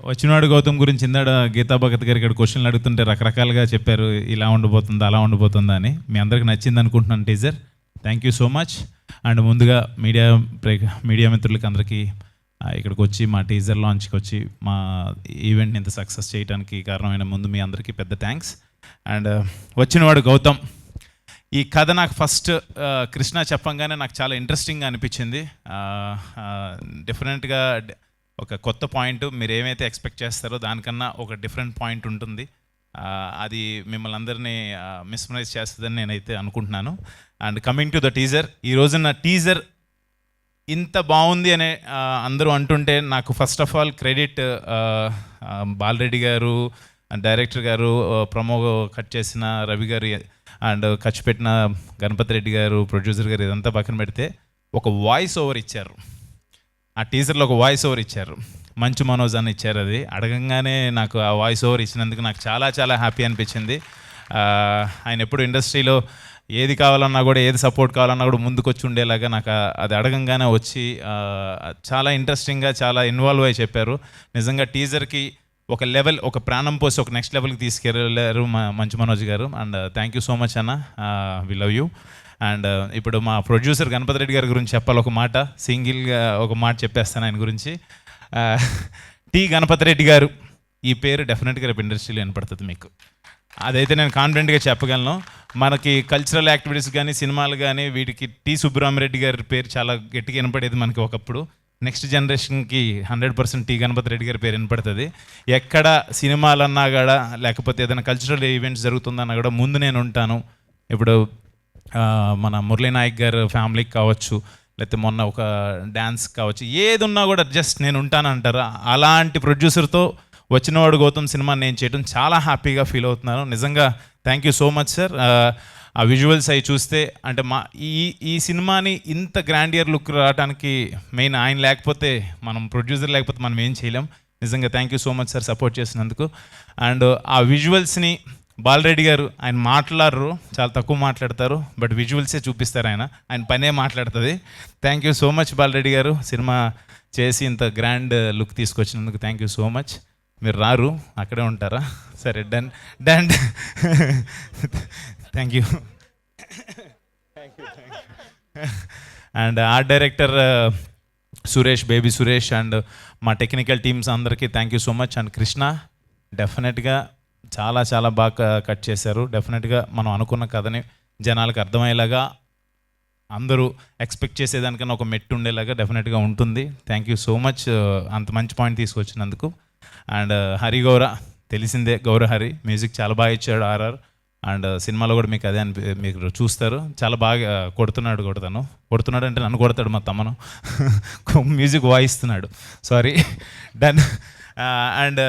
వచ్చినవాడు గౌతమ్ గురించి ఇందాడ గీతా భగత్ గారు ఇక్కడ క్వశ్చన్లు అడుగుతుంటే రకరకాలుగా చెప్పారు, ఇలా ఉండబోతుందా అలా ఉండబోతుందా అని. మీ అందరికి నచ్చింది అనుకుంటున్నాను teaser. Thank you so much. And ముందుగా మీడియా మిత్రులకి అందరికీ ఇక్కడికి వచ్చి మా టీజర్ లాంచ్కి వచ్చి మా ఈవెంట్ని ఇంత సక్సెస్ చేయడానికి కారణమైన ముందు మీ అందరికీ పెద్ద థ్యాంక్స్. అండ్ వచ్చినవాడు గౌతమ్, ఈ కథ నాకు ఫస్ట్ కృష్ణ చెప్పంగానే నాకు చాలా ఇంట్రెస్టింగ్గా అనిపించింది. డిఫరెంట్గా ఒక కొత్త పాయింట్, మీరు ఏమైతే ఎక్స్పెక్ట్ చేస్తారో దానికన్నా ఒక డిఫరెంట్ పాయింట్ ఉంటుంది. అది మిమ్మల్ని అందరినీ మిస్మరైజ్ చేస్తుందని నేనైతే అనుకుంటున్నాను. And coming to the teaser, ఈ రోజున టీజర్ ఇంత బాగుంది అనే అందరూ అంటుంటే నాకు first of all credit Bala Reddy గారు, డైరెక్టర్ గారు, ప్రమో కట్ చేసిన రవి గారు, అండ్ ఖర్చు పెట్టిన గణపతి రెడ్డి గారు, ప్రొడ్యూసర్ గారు, ఇదంతా పక్కన పెడితే ఒక వాయిస్ ఓవర్ ఇచ్చారు. ఆ టీజర్లో ఒక వాయిస్ ఓవర్ ఇచ్చారు, మంచు మనోజ్ అని ఇచ్చారు. అది అడగంగానే నాకు ఆ వాయిస్ ఓవర్ ఇచ్చినందుకు నాకు చాలా చాలా హ్యాపీ అనిపించింది. ఆయన ఎప్పుడు ఇండస్ట్రీలో ఏది కావాలన్నా కూడా, ఏది సపోర్ట్ కావాలన్నా కూడా ముందుకు వచ్చి ఉండేలాగా నాకు అది అడగంగానే వచ్చి చాలా ఇంట్రెస్టింగ్గా చాలా ఇన్వాల్వ్ అయ్యి చెప్పారు. నిజంగా టీజర్కి ఒక లెవెల్, ఒక ప్రాణం పోసి ఒక నెక్స్ట్ లెవెల్కి తీసుకెళ్ళారు మంచు మనోజ్ గారు. And thank you so much అన్న, వి లవ్ యూ. అండ్ ఇప్పుడు మా ప్రొడ్యూసర్ గణపతి రెడ్డి గారి గురించి చెప్పాలి. ఒక మాట సింగిల్గా ఒక మాట చెప్పేస్తాను ఆయన గురించి. టి గణపతి రెడ్డి గారు, ఈ పేరు డెఫినెట్గా రేపు ఇండస్ట్రీలో వినపడుతుంది మీకు, అదైతే నేను కాన్ఫిడెంట్గా చెప్పగలను. మనకి కల్చరల్ యాక్టివిటీస్ కానీ, సినిమాలు కానీ, వీటికి టి సుబ్బరామరెడ్డి గారి పేరు చాలా గట్టిగా వినపడేది మనకి ఒకప్పుడు. నెక్స్ట్ జనరేషన్కి 100% టి గణపతి రెడ్డి గారి పేరు వినపడుతుంది. ఎక్కడ సినిమాలన్నా కూడా, లేకపోతే ఏదైనా కల్చరల్ ఈవెంట్స్ జరుగుతుందన్నా కూడా ముందు నేను ఉంటాను. ఇప్పుడు మన మురళీ నాయక్ గారు ఫ్యామిలీకి కావచ్చు, లేకపోతే మొన్న ఒక డ్యాన్స్ కావచ్చు, ఏది ఉన్నా కూడా జస్ట్ నేను ఉంటానంటారు. అలాంటి ప్రొడ్యూసర్తో వచ్చినవాడు గౌతమ్ సినిమా నేను చేయడం చాలా హ్యాపీగా ఫీల్ అవుతున్నాను. నిజంగా thank you so much sir. ఆ విజువల్స్ అవి చూస్తే అంటే ఈ సినిమాని ఇంత గ్రాండియర్ లుక్ రావడానికి మెయిన్ ఆయన లేకపోతే, మనం ప్రొడ్యూసర్ లేకపోతే మనం ఏం చేయలేం. నిజంగా thank you so much sir support చేసినందుకు. అండ్ ఆ విజువల్స్ని బాలరెడ్డి గారు, ఆయన మాట్లాడరు, చాలా తక్కువ మాట్లాడతారు, బట్ విజువల్సే చూపిస్తారు. ఆయన పనే మాట్లాడుతుంది. Thank you so much Balareddy గారు, సినిమా చేసి ఇంత గ్రాండ్ లుక్ తీసుకొచ్చినందుకు థ్యాంక్ యూ సో మచ్. మీరు రారు, అక్కడే ఉంటారా? సరే, done done. Thank you. And art director Suresh, baby Suresh, and మా టెక్నికల్ టీమ్స్ అందరికీ thank you so much. And Krishna డెఫినెట్గా చాలా చాలా బాగా కట్ చేశారు. డెఫినెట్గా మనం అనుకున్న కథని జనాలకు అర్థమయ్యేలాగా, అందరూ ఎక్స్పెక్ట్ చేసేదానికన్నా ఒక మెట్టు ఉండేలాగా డెఫినెట్గా ఉంటుంది. థ్యాంక్ యూ సో మచ్ అంత మంచి పాయింట్ తీసుకొచ్చినందుకు. అండ్ హరి గౌర, తెలిసిందే, గౌర హరి మ్యూజిక్ చాలా బాగా ఇచ్చాడు ఆర్ఆర్. అండ్ సినిమాలో కూడా మీకు అదే మీరు చూస్తారు, చాలా బాగా కొడుతున్నాడు అంటే నన్ను కొడతాడు మా తమ్మను. మ్యూజిక్ వాయిస్తున్నాడు, సారీ, డన్. అండ్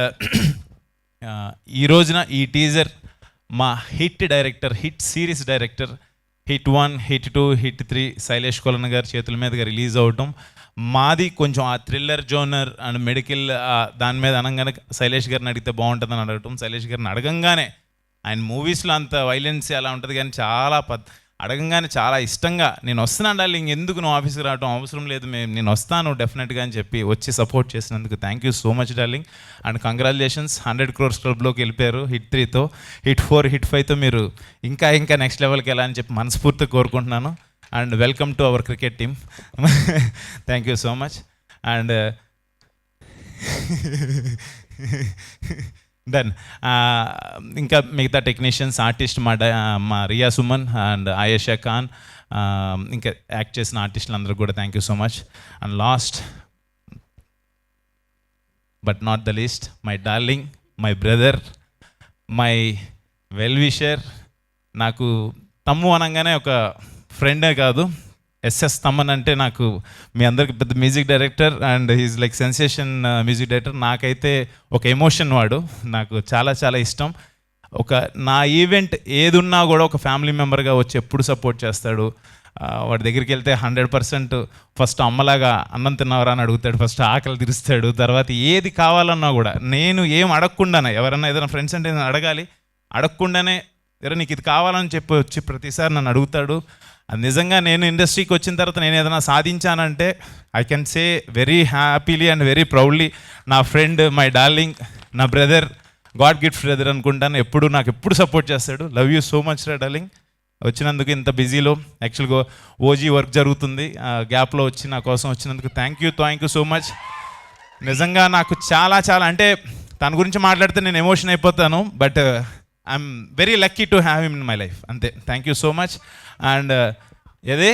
ఈ రోజున ఈ టీజర్ మా hit director, hit series director, hit 1, hit 2, hit 3 Sailesh Kolanu గారి చేతుల మీదుగా రిలీజ్ అవటం, మాది కొంచెం ఆ థ్రిల్లర్ జోనర్ అండ్ మెడికల్ దాని మీద అనగానే శైలేష్ గారిని అడిగితే బాగుంటుందని అడగటం. శైలేష్ గారిని అడగంగానే, ఆయన మూవీస్లో అంత వైలెన్స్ అలా ఉంటుంది కానీ చాలా అడగంగానే చాలా ఇష్టంగా, నేను వస్తున్నాను డార్లింగ్, ఎందుకు నువ్వు ఆఫీస్కి రావడం అవసరం లేదు, నేను వస్తాను డెఫినెట్గా అని చెప్పి వచ్చి సపోర్ట్ చేసినందుకు thank you so much darling. And congratulations, 100 crores క్లబ్లోకి వెళ్ళిపోయారు. హిట్ 3తో, హిట్ 4, హిట్ 5తో మీరు ఇంకా నెక్స్ట్ లెవెల్కి వెళ్ళాలని చెప్పి మనస్ఫూర్తిగా కోరుకుంటున్నాను. And welcome to our cricket team. Thank you so much. And done. ఇంకా మిగతా టెక్నీషియన్స్, ఆర్టిస్ట్, మా రియా సుమన్ అండ్ ఆయేషా ఖాన్, ఇంకా యాక్ట్ చేసిన ఆర్టిస్టులు అందరూ కూడా thank you so much. And last but not the least, my darling, my brother, my well wisher, నాకు తమ్ము అనగానే ఒక ఫ్రెండే కాదు, ఎస్ఎస్ తమ్మన్ అంటే నాకు మీ అందరికి పెద్ద music director and he's like sensation music director. నాకైతే ఒక ఎమోషన్, వాడు నాకు చాలా చాలా ఇష్టం. నా ఈవెంట్ ఏది ఉన్నా కూడా ఒక ఫ్యామిలీ మెంబర్గా వచ్చి ఎప్పుడు సపోర్ట్ చేస్తాడు. వాడి దగ్గరికి వెళ్తే 100% ఫస్ట్ అమ్మలాగా అన్నం తిన్నవరా అని అడుగుతాడు, ఫస్ట్ ఆకలి తీరుస్తాడు, తర్వాత ఏది కావాలన్నా కూడా నేను ఏం అడగకుండానే, ఎవరన్నా ఏదైనా ఫ్రెండ్స్ అంటే నేను అడగాలి, అడగకుండానే నీకు ఇది కావాలని చెప్పి వచ్చి ప్రతిసారి నన్ను అడుగుతాడు. అది నిజంగా నేను ఇండస్ట్రీకి వచ్చిన తర్వాత నేను ఏదైనా సాధించానంటే I can say very happily and very proudly నా ఫ్రెండ్, మై డార్లింగ్, నా బ్రదర్, గాడ్ గిఫ్ట్ బ్రదర్ అనుకుంటాను. నాకు ఎప్పుడు సపోర్ట్ చేస్తాడు. లవ్ యూ సో మచ్ రా డార్లింగ్. వచ్చినందుకు ఇంత బిజీలో యాక్చువల్గా ఓజీ వర్క్ జరుగుతుంది, గ్యాప్లో వచ్చి నా కోసం వచ్చినందుకు థ్యాంక్ యూ సో మచ్. నిజంగా నాకు చాలా చాలా అంటే తన గురించి మాట్లాడితే నేను ఎమోషన్ అయిపోతాను, but I'm very lucky to have him in my life. అంతే, థ్యాంక్ యూ సో మచ్. అండ్ ఏదే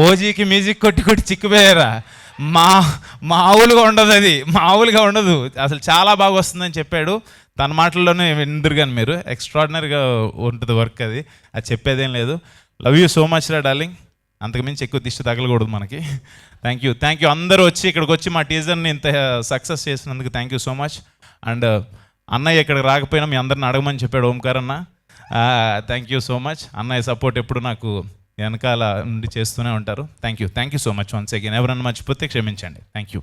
ఓజీకి మ్యూజిక్ కొట్టి చిక్కుపోయారా? మామూలుగా ఉండదు, అది మామూలుగా ఉండదు అసలు. చాలా బాగా వస్తుందని చెప్పాడు. తన మాటల్లోనే విందురు కానీ మీరు, ఎక్స్ట్రాడినరీగా ఉంటుంది వర్క్, అది చెప్పేదేం లేదు. లవ్ యూ సో మచ్ రా డార్లింగ్. అంతకుమించి ఎక్కువ దిష్టి తగలకూడదు మనకి. థ్యాంక్ యూ అందరూ వచ్చి ఇక్కడికి వచ్చి మా టీజర్ని ఇంత సక్సెస్ చేసినందుకు thank you so much. And అన్నయ్య ఇక్కడికి రాకపోయినా మీ అందరిని అడగమని చెప్పాడు ఓంకార్ అన్న. Thank you so much. అన్నయ్య సపోర్ట్ ఎప్పుడు నాకు వెనకాల నుండి చేస్తూనే ఉంటారు. Thank you so much once again. ఎవరన్నా మర్చిపోతే క్షమించండి. Thank you.